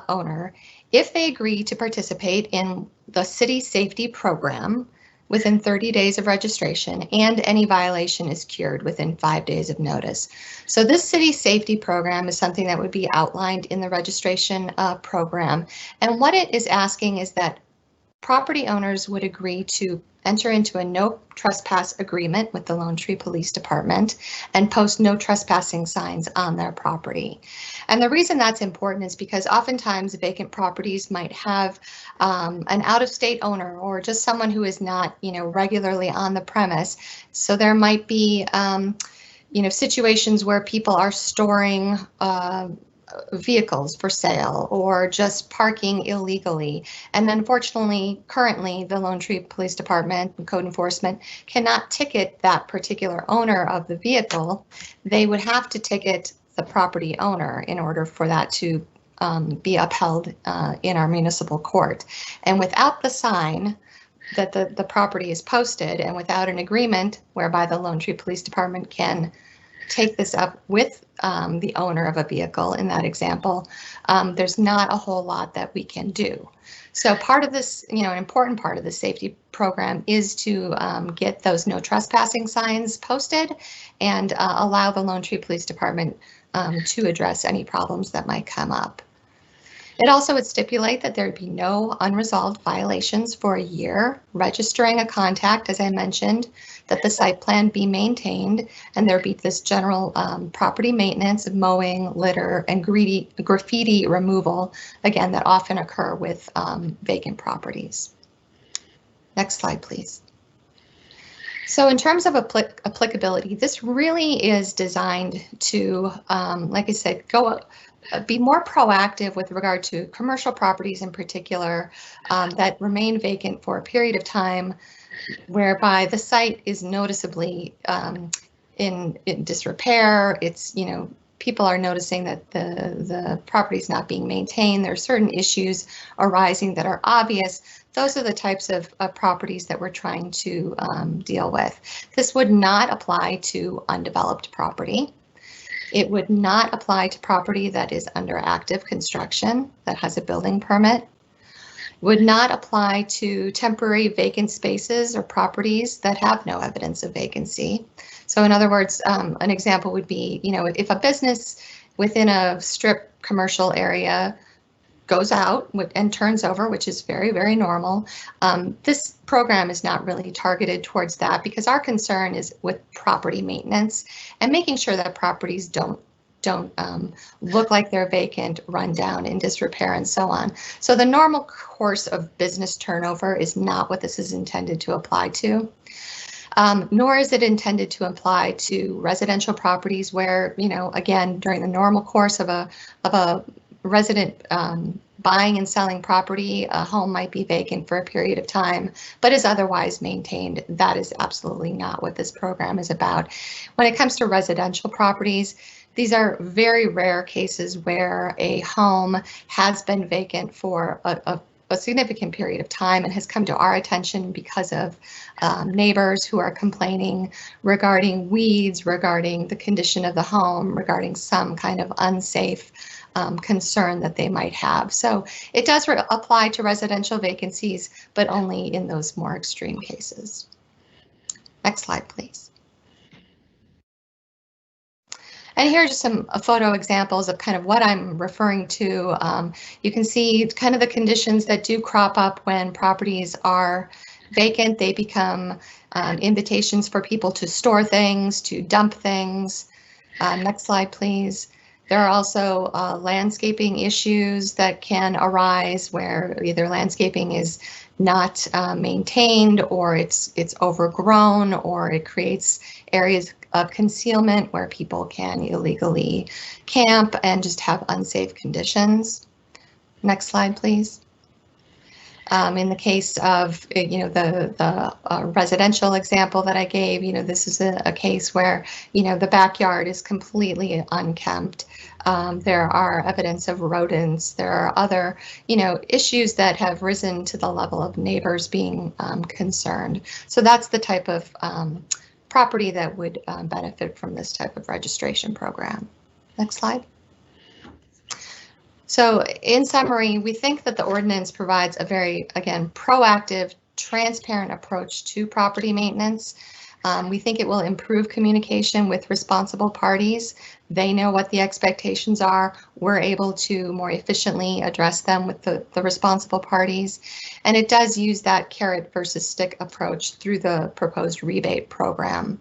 owner if they agree to participate in the city safety program within 30 days of registration and any violation is cured within 5 days of notice. So this city safety program is something that would be outlined in the registration program. And what it is asking is that property owners would agree to enter into a no trespass agreement with the Lone Tree Police Department and post no trespassing signs on their property. And the reason that's important is because oftentimes vacant properties might have an out-of-state owner or just someone who is not, regularly on the premise. So there might be, situations where people are storing vehicles for sale or just parking illegally. And unfortunately, currently, the Lone Tree Police Department and Code Enforcement cannot ticket that particular owner of the vehicle. They would have to ticket the property owner in order for that to be upheld in our municipal court. And without the sign that the property is posted and without an agreement whereby the Lone Tree Police Department can take this up with the owner of a vehicle in that example, there's not a whole lot that we can do. So part of this, an important part of the safety program is to get those no trespassing signs posted and allow the Lone Tree Police Department to address any problems that might come up. It also would stipulate that there would be no unresolved violations for a year, registering a contact, as I mentioned, that the site plan be maintained, and there be this general property maintenance of mowing, litter, and graffiti removal, again, that often occur with vacant properties. Next slide, please. So in terms of applicability, this really is designed to, like I said, be more proactive with regard to commercial properties in particular that remain vacant for a period of time, whereby the site is noticeably in disrepair. It's, people are noticing that the property is not being maintained. There are certain issues arising that are obvious. Those are the types of properties that we're trying to deal with. This would not apply to undeveloped property. It would not apply to property that is under active construction, that has a building permit. Would not apply to temporary vacant spaces or properties that have no evidence of vacancy. So in other words, an example would be, if a business within a strip commercial area goes out and turns over, which is very, very normal. This program is not really targeted towards that because our concern is with property maintenance and making sure that properties don't look like they're vacant, run down, in disrepair, and so on. So the normal course of business turnover is not what this is intended to apply to. Nor is it intended to apply to residential properties where, again, during the normal course of a resident buying and selling property, a home might be vacant for a period of time, but is otherwise maintained. That is absolutely not what this program is about. When it comes to residential properties, these are very rare cases where a home has been vacant for a significant period of time and has come to our attention because of neighbors who are complaining regarding weeds, regarding the condition of the home, regarding some kind of unsafe concern that they might have. So it does apply to residential vacancies, but only in those more extreme cases. Next slide, please. And here are just some photo examples of kind of what I'm referring to. You can see kind of the conditions that do crop up when properties are vacant. They become invitations for people to store things, to dump things. Next slide, please. There are also landscaping issues that can arise where either landscaping is not maintained, or it's overgrown, or it creates areas of concealment where people can illegally camp and just have unsafe conditions. Next slide, please. In the case of, the residential example that I gave, this is a case where, the backyard is completely unkempt. There are evidence of rodents. There are other, issues that have risen to the level of neighbors being concerned. So that's the type of property that would benefit from this type of registration program. Next slide. So in summary, we think that the ordinance provides a very, again, proactive, transparent approach to property maintenance. We think it will improve communication with responsible parties. They know what the expectations are. We're able to more efficiently address them with the responsible parties. And it does use that carrot versus stick approach through the proposed rebate program.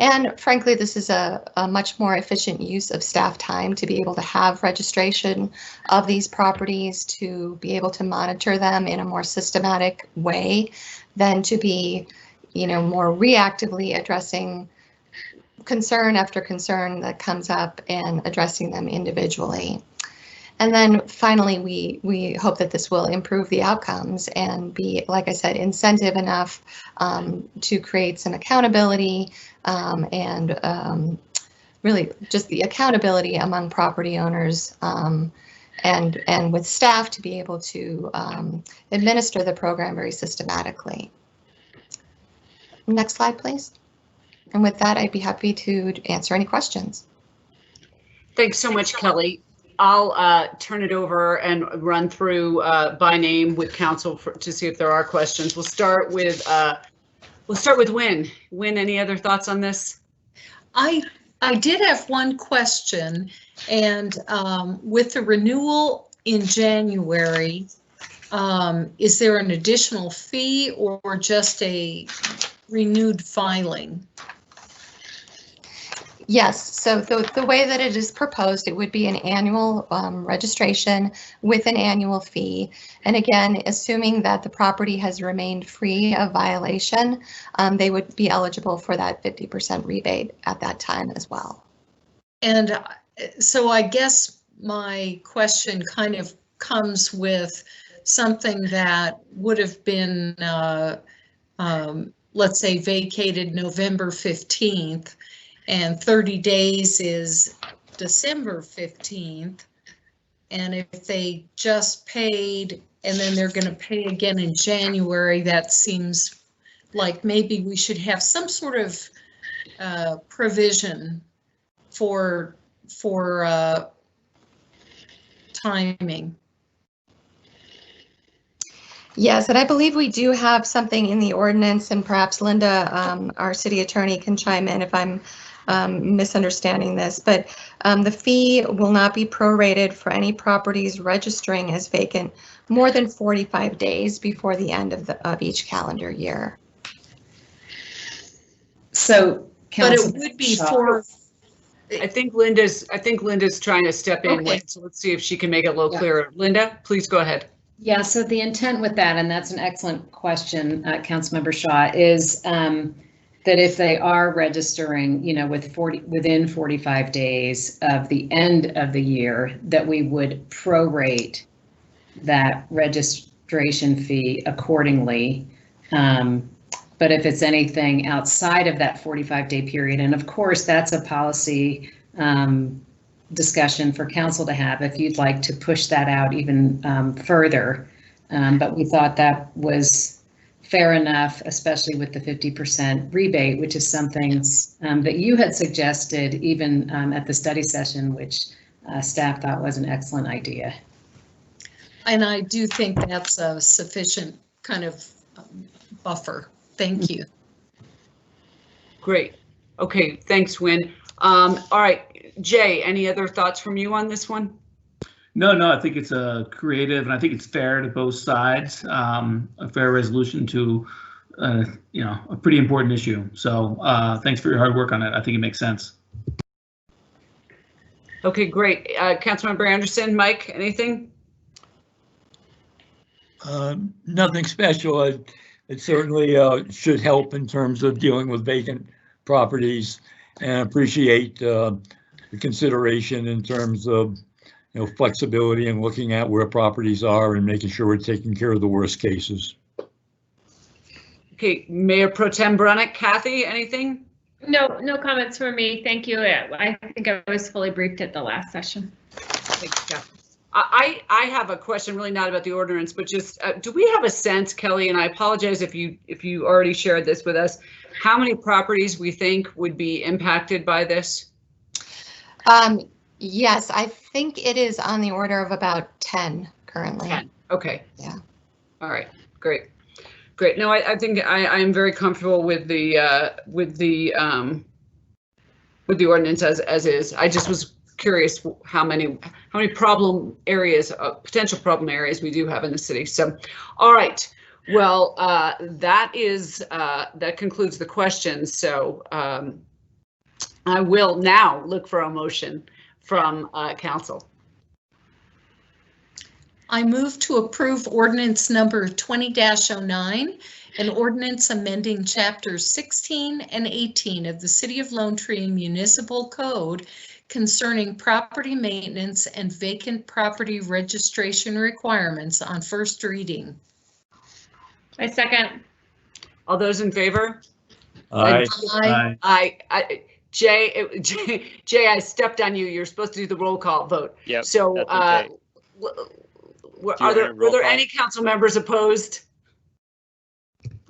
And frankly, this is a much more efficient use of staff time to be able to have registration of these properties, to be able to monitor them in a more systematic way than to be, more reactively addressing concern after concern that comes up and addressing them individually. And then finally, we hope that this will improve the outcomes and be, like I said, incentive enough to create some accountability and really just the accountability among property owners and with staff to be able to administer the program very systematically. Next slide, please. And with that, I'd be happy to answer any questions. Thanks so much, Kelly. I'll turn it over and run through by name with council to see if there are questions. We'll start with Wynn. Wynn, any other thoughts on this? I did have one question, and with the renewal in January, is there an additional fee or just a renewed filing? Yes, so the way that it is proposed, it would be an annual registration with an annual fee. And again, assuming that the property has remained free of violation, they would be eligible for that 50% rebate at that time as well. And so I guess my question kind of comes with something that would have been, let's say, vacated November 15th. And 30 days is December 15th. And if they just paid and then they're going to pay again in January, that seems like maybe we should have some sort of provision for timing. Yes, and I believe we do have something in the ordinance, and perhaps Linda, our city attorney, can chime in if I'm misunderstanding this, but the fee will not be prorated for any properties registering as vacant more than 45 days before the end of each calendar year. So, but it would be for. I think Linda's trying to step in. Okay. So let's see if she can make it a little clearer. Linda, please go ahead. Yeah. So the intent with that, and that's an excellent question, Councilmember Shaw, is that if they are registering, within 45 days of the end of the year, that we would prorate that registration fee accordingly. But if it's anything outside of that 45-day period, and of course, that's a policy discussion for council to have if you'd like to push that out even further. But we thought that was fair enough, especially with the 50% rebate, which is something that you had suggested even at the study session, which staff thought was an excellent idea. And I do think that's a sufficient kind of buffer. Thank you. Great. Okay, thanks, Wynn. All right, Jay, any other thoughts from you on this one? No, I think it's a creative and I think it's fair to both sides. A fair resolution to, a pretty important issue. So thanks for your hard work on it. I think it makes sense. Okay, great. Councilmember Anderson, Mike, anything? Nothing special. It certainly should help in terms of dealing with vacant properties, and appreciate the consideration in terms of flexibility and looking at where properties are and making sure we're taking care of the worst cases. Okay, Mayor Pro Tem Brunick, Kathy, anything? No comments for me. Thank you. I think I was fully briefed at the last session. Thanks, Kathy. I have a question, really not about the ordinance, but just do we have a sense, Kelly, and I apologize if you already shared this with us, how many properties we think would be impacted by this? Yes, I think it is on the order of about 10 currently. 10. Okay. Yeah. All right. Great. No, I think I am very comfortable with the ordinance as is. I just was curious how many problem areas, potential problem areas we do have in the city. So, all right. Well, that concludes the questions. So I will now look for a motion from council. I move to approve ordinance number 20-09, an ordinance amending chapters 16 and 18 of the City of Lone Tree Municipal Code concerning property maintenance and vacant property registration requirements on first reading. I second. All those in favor? Aye. Jay, I stepped on you. You're supposed to do the roll call vote. Yep. So, okay. were there any council members opposed?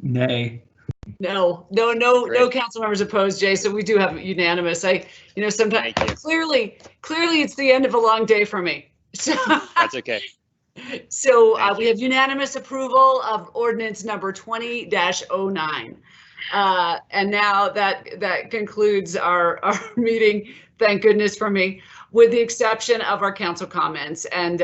Nay. No council members opposed, Jay. So we do have unanimous. Sometimes clearly it's the end of a long day for me. So that's okay. So we have unanimous approval of ordinance number 20-09. And now that concludes our meeting. Thank goodness for me, with the exception of our council comments. And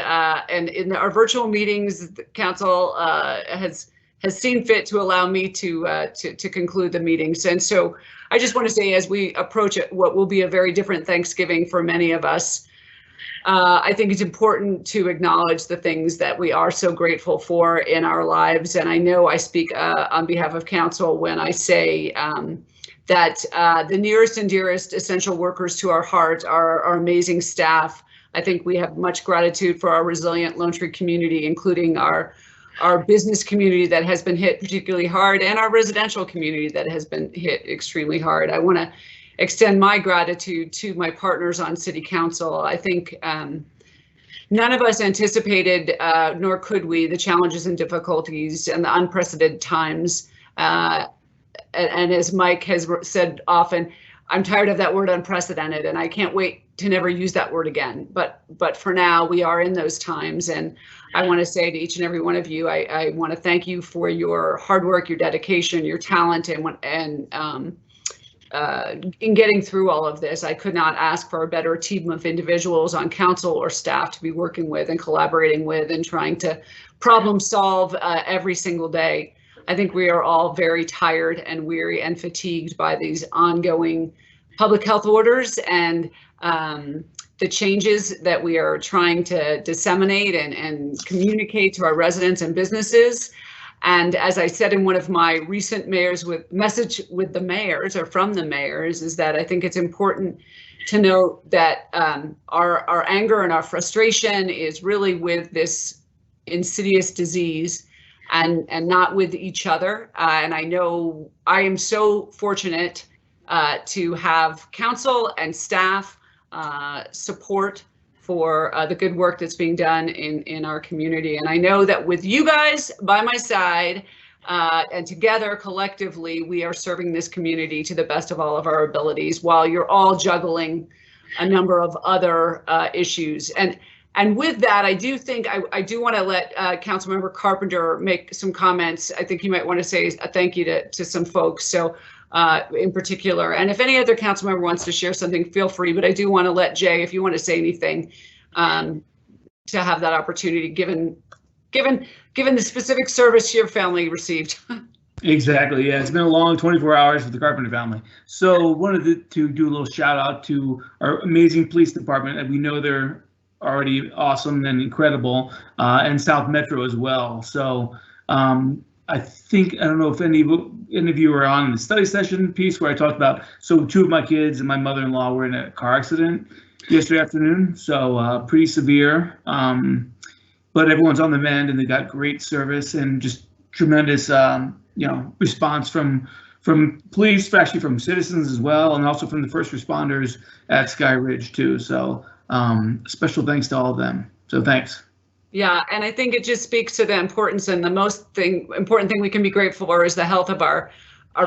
in our virtual meetings, the council has seen fit to allow me to conclude the meetings. And so I just want to say, as we approach what will be a very different Thanksgiving for many of us, I think it's important to acknowledge the things that we are so grateful for in our lives. And I know I speak on behalf of council when I say that the nearest and dearest essential workers to our heart are our amazing staff. I think we have much gratitude for our resilient Lone Tree community, including our business community that has been hit particularly hard, and our residential community that has been hit extremely hard. I want to extend my gratitude to my partners on City Council. I think none of us anticipated, nor could we, the challenges and difficulties and the unprecedented times. And as Mike has said often, I'm tired of that word unprecedented, and I can't wait to never use that word again. But for now, we are in those times, and I want to say to each and every one of you, I want to thank you for your hard work, your dedication, your talent, and in getting through all of this. I could not ask for a better team of individuals on council or staff to be working with and collaborating with and trying to problem solve every single day. I think we are all very tired and weary and fatigued by these ongoing public health orders and the changes that we are trying to disseminate and communicate to our residents and businesses. And as I said in one of my recent message with the mayors, or from the mayors, is that I think it's important to note that our anger and our frustration is really with this insidious disease and not with each other. And I know I am so fortunate to have council and staff support for the good work that's being done in our community. And I know that with you guys by my side and together collectively, we are serving this community to the best of all of our abilities while you're all juggling a number of other issues. And with that, I do think I do want to let Councilmember Carpenter make some comments. I think you might want to say a thank you to some folks. So in particular, and if any other council member wants to share something, feel free. But I do want to let Jay, if you want to say anything, to have that opportunity, given the specific service your family received. Exactly. Yeah, it's been a long 24 hours with the Carpenter family. So wanted to do a little shout out to our amazing police department, and we know they're already awesome and incredible, and South Metro as well. So I don't know if any of you were on the study session piece where I talked about, so 2 of my kids and my mother-in-law were in a car accident yesterday afternoon, so pretty severe, but everyone's on the mend and they got great service and just tremendous response from police, especially from citizens as well, and also from the first responders at Sky Ridge too. So special thanks to all of them. So thanks. Yeah, and I think it just speaks to the importance, and the most important thing we can be grateful for is the health of our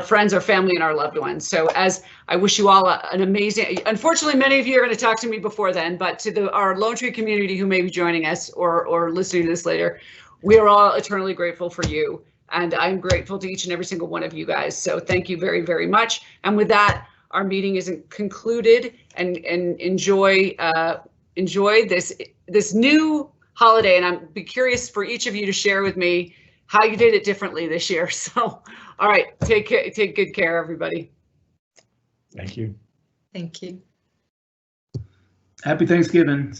friends, our family, and our loved ones. So as I wish you all an amazing, unfortunately, many of you are going to talk to me before then, but to our Lone Tree community who may be joining us or listening to this later, we are all eternally grateful for you. And I'm grateful to each and every single one of you guys. So thank you very, very much. And with that, our meeting is concluded, and enjoy this new holiday. And I'm be curious for each of you to share with me how you did it differently this year. So, all right, take good care, everybody. Thank you. Thank you. Happy Thanksgiving.